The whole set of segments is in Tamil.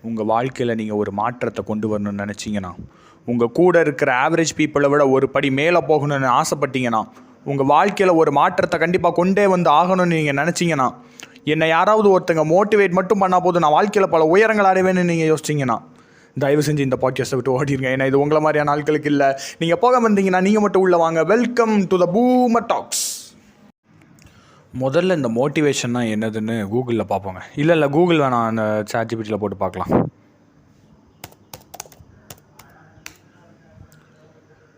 உங்கள் வாழ்க்கையில் நீங்கள் ஒரு மாற்றத்தை கொண்டு வரணும்னு நினச்சிங்கன்னா, உங்கள் கூட இருக்கிற ஆவரேஜ் பீப்புளை விட ஒரு படி மேலே போகணும்னு ஆசைப்பட்டீங்கன்னா, உங்கள் வாழ்க்கையில் ஒரு மாற்றத்தை கண்டிப்பாக கொண்டே வந்து ஆகணும்னு நீங்கள் நினச்சிங்கன்னா, என்னை யாராவது ஒருத்தங்க மோட்டிவேட் மட்டும் பண்ணால் போதும் நான் வாழ்க்கையில் பல உயரங்கள் அடைவேன்னு நீங்கள் யோசிச்சிங்கன்னா, தயவு செஞ்சு இந்த பாட்காஸ்ட்டை விட்டு ஓடிடுங்க. ஏன்னா இது உங்களை மாதிரியான ஆட்களுக்கு இல்லை. நீங்கள் போக வந்தீங்கன்னா நீங்கள் மட்டும் உள்ளே வாங்க. Welcome to the boomer tax. முதல்ல இந்த மோட்டிவேஷன்னா என்னதுன்னு கூகுளில் பார்ப்போங்க. இல்லை கூகுள் வேணாம், அந்த ChatGPTயில் போட்டு பார்க்கலாம்.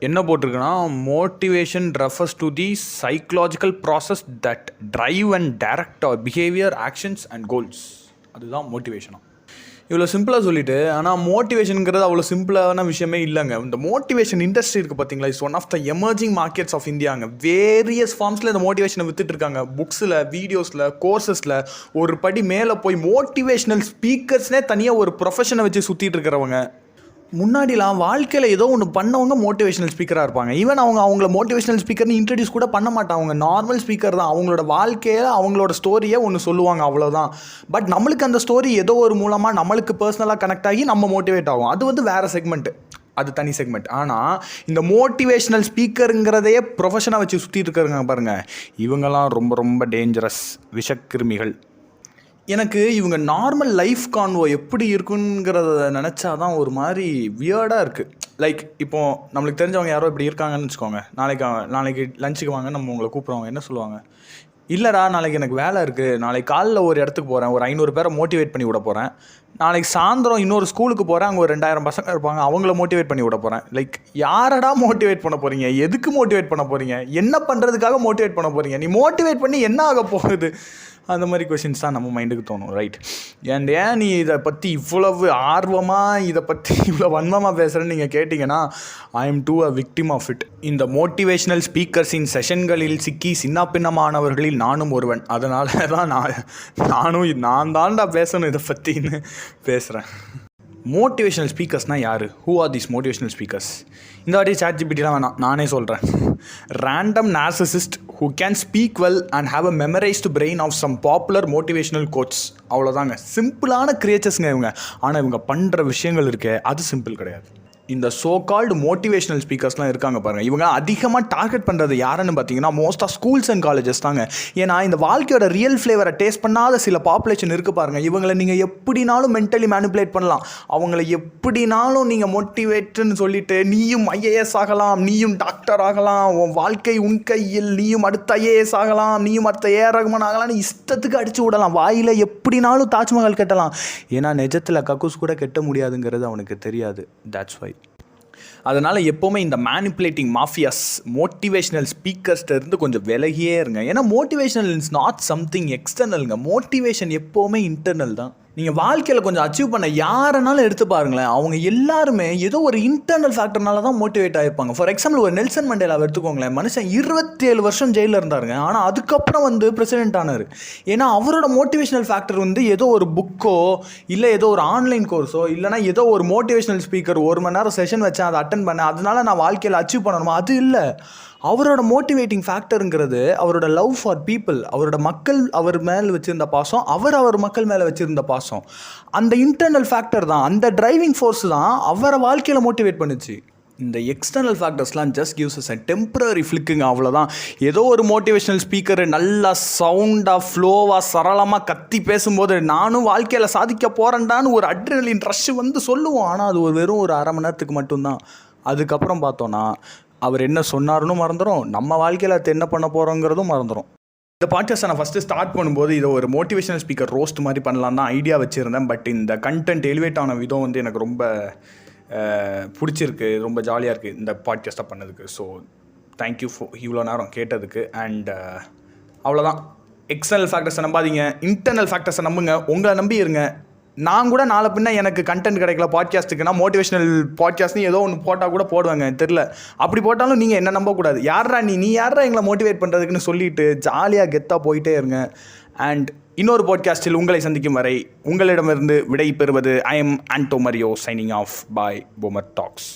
என்ன போட்டிருக்குன்னா, motivation refers to the psychological process that drive and direct our behaviour, actions and goals. அதுதான் மோட்டிவேஷனா. இவ்வளோ சிம்பிளாக சொல்லிவிட்டு, ஆனால் மோட்டிவேஷனுங்கிறது அவ்வளோ சிம்பிளான விஷயமே இல்லைங்க. இந்த மோட்டிவேஷன் இண்டஸ்ட்ரி இருக்குது பார்த்தீங்களா, it's one of the emerging markets of இந்தியாங்க. வேரியஸ் ஃபார்ம்ஸில் இந்த மோட்டிவேஷனை விற்றுட்ருக்காங்க. புக்ஸில், வீடியோஸில், கோர்சஸில் ஒரு படி மேலே போய் மோட்டிவேஷ்னல் ஸ்பீக்கர்ஸ்னே தனியாக ஒரு ப்ரொஃபஷனை வச்சு சுற்றிட்டு இருக்கிறவங்க. முன்னாடிலாம் வாழ்க்கையில் ஏதோ ஒன்று பண்ணவங்க மோட்டிவேஷனல் ஸ்பீக்கராக இருப்பாங்க. ஈவன் அவங்கள மோட்டிவேஷனல் ஸ்பீக்கர்னு இன்ட்ரடியூஸ் கூட பண்ண மாட்டாங்க. அவங்க நார்மல் ஸ்பீக்கர் தான். அவங்களோட வாழ்க்கையில் அவங்களோட ஸ்டோரியை ஒன்று சொல்லுவாங்க, அவ்வளோதான். பட் நம்மளுக்கு அந்த ஸ்டோரி ஏதோ ஒரு மூலமாக நம்மளுக்கு பர்சனலாக கனெக்ட் ஆகி நம்ம மோட்டிவேட் ஆகும். அது வந்து வேறு செக்மெண்ட்டு, அது தனி செக்மெண்ட். ஆனால் இந்த மோட்டிவேஷ்னல் ஸ்பீக்கருங்கிறதையே ப்ரொஃபஷனாக வச்சு சுற்றிட்டு இருக்கிறாங்க பாருங்கள், இவங்கெல்லாம் ரொம்ப ரொம்ப டேஞ்சரஸ் விஷக்கிருமிகள். எனக்கு இவங்க நார்மல் லைஃப் கான்வோ எப்படி இருக்குங்கிறத நினச்சா தான் ஒரு மாதிரி வியர்டாக இருக்குது. லைக் இப்போது நம்மளுக்கு தெரிஞ்சவங்க யாரோ இப்படி இருக்காங்கன்னு வச்சுக்கோங்க. நாளைக்கு லஞ்சுக்கு வாங்க, நம்ம உங்களை கூப்பிட்றவங்க என்ன சொல்லுவாங்க? இல்லைடா, நாளைக்கு எனக்கு வேலை இருக்குது, நாளைக்கு காலைல ஒரு இடத்துக்கு போகிறேன், ஒரு 500 பேரை மோட்டிவேட் பண்ணி விட போகிறேன், நாளைக்கு சாயந்தரம் இன்னொரு ஸ்கூலுக்கு போகிறேன், அங்கே ஒரு 2000 பசங்க இருப்பாங்க, அவங்கள மோட்டிவேட் பண்ணி விட போகிறேன். லைக் யாரடா மோட்டிவேட் பண்ண போகிறீங்க? எதுக்கு மோட்டிவேட் பண்ண போகிறீங்க? என்ன பண்ணுறதுக்காக மோட்டிவேட் பண்ண போகிறீங்க? நீ மோட்டிவேட் பண்ணி என்ன ஆக போகுது? அந்த மாதிரி கொஷின்ஸ் தான் நம்ம மைண்டுக்கு தோணும், ரைட்? அண்ட் ஏன் நீ இதை பற்றி இவ்வளவு ஆர்வமாக, இதை பற்றி இவ்வளோ வன்மமாக பேசுகிறேன்னு நீங்கள் கேட்டிங்கன்னா, I am too a victim of it. இந்த மோட்டிவேஷ்னல் ஸ்பீக்கர்ஸின் செஷன்களில் சிக்கி சின்ன பின்னமானவர்களில் நானும் ஒருவன். அதனால தான் நான் தான்டா பேசணும் இதை பற்றின்னு பேசுகிறேன். மோட்டிவேஷனல் ஸ்பீக்கர்ஸ்னால் யார்? Who are these motivational speakers? இந்த வாட்டி ChatGPTலாம் வேணாம், நானே சொல்கிறேன். Random narcissist who can speak well and have a memorized brain of some popular motivational quotes. அவ்வளோதாங்க. சிம்பிளான கிரியேச்சர்ஸுங்க இவங்க. ஆனால் இவங்க பண்ணுற விஷயங்கள் இருக்கே, அது சிம்பிள் கிடையாது. இந்த சோ கால்டு மோட்டிவேஷனல் ஸ்பீக்கர்ஸ்லாம் இருக்காங்க பாருங்கள், இவங்க அதிகமாக டார்கெட் பண்ணுறது யாருன்னு பார்த்தீங்கன்னா most of schools and colleges தாங்க. ஏன்னா இந்த வாழ்க்கையோட ரியல் ஃப்ளேவரை டேஸ்ட் பண்ணாத சில பாப்புலேஷன் இருக்குது பாருங்கள். இவங்களை நீங்கள் எப்படினாலும் மென்டலி மேனிப்புலேட் பண்ணலாம். அவங்கள எப்படினாலும் நீங்கள் மோட்டிவேட்டுன்னு சொல்லிவிட்டு, நீயும் IAS ஆகலாம், நீயும் டாக்டர் ஆகலாம், உன் வாழ்க்கை உன் கையில், நீயும் அடுத்த IAS ஆகலாம், நீயும் அடுத்த AR ரஹ்மான் ஆகலாம்னு இஷ்டத்துக்கு அடித்து விடலாம். வாயில் எப்படினாலும் தாஜ்மஹால் கட்டலாம். ஏன்னா நிஜத்தில் கக்கூஸ் கூட கட்ட முடியாதுங்கிறது அவனுக்கு தெரியாது. That's why. அதனால் எப்போவுமே இந்த மேனிப்புலேட்டிங் மாஃபியாஸ் மோட்டிவேஷ்னல் ஸ்பீக்கர்ஸ்ட்டு இருந்து கொஞ்சம் விலகியே இருங்க. ஏன்னா மோட்டிவேஷனல் இஸ் நாட் சம்திங் எக்ஸ்டர்னலுங்க. மோட்டிவேஷன் எப்போவுமே இன்டர்னல் தான். நீங்கள் வாழ்க்கையில் கொஞ்சம் அச்சீவ் பண்ண யாரனாலும் எடுத்து பாருங்களேன், அவங்க எல்லாருமே ஏதோ ஒரு இன்டர்னல் ஃபேக்டர்னால தான் மோட்டிவேட் ஆகிருப்பாங்க. ஃபார் எக்ஸாம்பிள் ஒரு நெல்சன் மண்டேலாவை எடுத்துக்கோங்களேன். மனுஷன் 27 வருஷம் ஜெயிலில் இருந்தாருங்க. ஆனால் அதுக்கப்புறம் வந்து பிரசிடென்ட் ஆனார். ஏன்னா அவரோட மோட்டிவேஷனல் ஃபேக்டர் வந்து ஏதோ ஒரு புக்கோ, இல்லை ஏதோ ஒரு ஆன்லைன் கோர்ஸோ, இல்லைனா ஏதோ ஒரு மோட்டிவேஷனல் ஸ்பீக்கர் 1 மணி நேரம் செஷன் வச்சேன், அதை அட்டன் பண்ணேன், அதனால நான் வாழ்க்கையில் அச்சீவ் பண்ணணுமா? அது இல்லை. அவரோட மோட்டிவேட்டிங் ஃபேக்டருங்கிறது அவரோட லவ் ஃபார் பீப்புள், அவரோட மக்கள் அவர் மேலே வச்சுருந்த பாசம், அவர் மக்கள் மேலே வச்சுருந்த பாசம். அந்த இன்டர்னல் ஃபேக்டர் தான், அந்த டிரைவிங் ஃபோர்ஸ் தான் அவரை வாழ்க்கையில் மோட்டிவேட் பண்ணுச்சு. இந்த எக்ஸ்டர்னல் ஃபேக்டர்ஸ்லாம் just gives us a temporary ஃப்ளிக்குங்க, அவ்வளோதான். ஏதோ ஒரு மோட்டிவேஷனல் ஸ்பீக்கர் நல்லா சவுண்டாக ஃப்ளோவாக சரளமாக கத்தி பேசும்போது நானும் வாழ்க்கையில் சாதிக்க போகிறேன்டான்னு ஒரு அட்ரினலின் ரஷ் வந்து சொல்லுவோம். ஆனால் அது வெறும் ஒரு அரை மணி நேரத்துக்கு மட்டும்தான். அதுக்கப்புறம் பார்த்தோன்னா அவர் என்ன சொன்னார்னு மறந்துடும், நம்ம வாழ்க்கையில் அது என்ன பண்ண போகிறோங்கிறதும் மறந்துடும். இந்த பாட்காஸ்ட்டை நான் ஃபஸ்ட்டு ஸ்டார்ட் பண்ணும்போது இதை ஒரு மோட்டிவேஷனல் ஸ்பீக்கர் ரோஸ்ட் மாதிரி பண்ணலாம் தான் ஐடியா வச்சுருந்தேன். பட் இந்த கண்டென்ட் எலிவேட் ஆன விதம் வந்து எனக்கு ரொம்ப பிடிச்சிருக்கு, ரொம்ப ஜாலியாக இருக்குது இந்த பாட்காஸ்ட்டை பண்ணதுக்கு. ஸோ தேங்க்யூ ஃபார் இவ்வளோ நேரம் கேட்டதுக்கு. அண்ட் அவ்வளோதான். எக்ஸ்டர்னல் ஃபேக்டர்ஸை நம்பாதீங்க, இன்டர்னல் ஃபேக்டர்ஸை நம்புங்க. உங்களை நம்பி இருங்க. நான் கூட நாளை பின்ன எனக்கு கண்டென்ட் கிடைக்கல பாட்காஸ்ட்டுக்குன்னா மோட்டிவேஷனல் பாட்காஸ்ட்னு ஏதோ ஒன்று போட்டால் கூட போடுவாங்க, தெரில. அப்படி போட்டாலும் நீங்கள் என்ன நம்பக்கூடாது. யாரா நீ யாரா எங்களை மோட்டிவேட் பண்ணுறதுக்குன்னு சொல்லிவிட்டு ஜாலியாக கெத்தாக போயிட்டே இருங்க. அண்ட் இன்னொரு பாட்காஸ்ட்டில் உங்களை சந்திக்கும் வரை உங்களிடமிருந்து விடை பெறுவது I am Anto Mario, signing off. Bye boomer tax.